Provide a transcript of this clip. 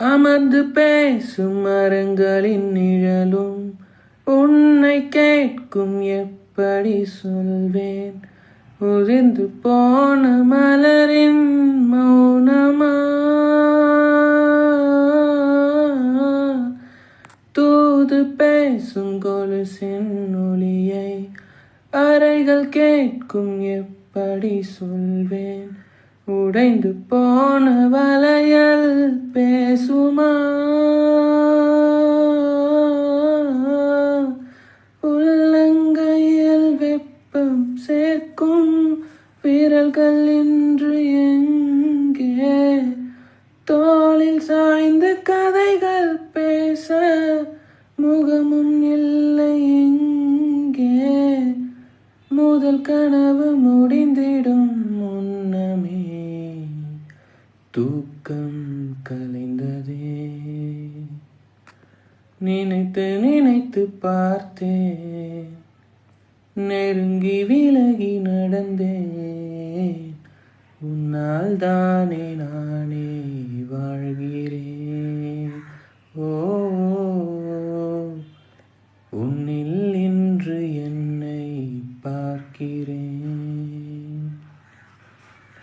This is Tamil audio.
அமர்ந்து பேசும் மரங்களின் நிழலும் உன்னை கேட்கும் எப்படி சொல்வேன்? உதிர்ந்து போன மலரின் மௌனமா? தூது பேசும் கொலுசின் ஒளியை அறைகள் கேட்கும் எப்படி சொல்வேன்? உடைந்து போன வளையல் பேசுமா? உள்ளங்கையில் வெப்பம் சேர்க்கும் விரல்கள் இன்று எங்கே? தோளில் சாய்ந்த கதைகள் பேச முகமும் இல்லை எங்கே? முதல் கனவு முடிந்திடும் முன்னமே தூக்கம் கலைந்ததே. நினைத்து நினைத்து பார்த்தேன், நெருங்கி விலகி நடந்தேன். உன்னால் தானே நானே வாழ்கிறேன். ஓ, உன்னில்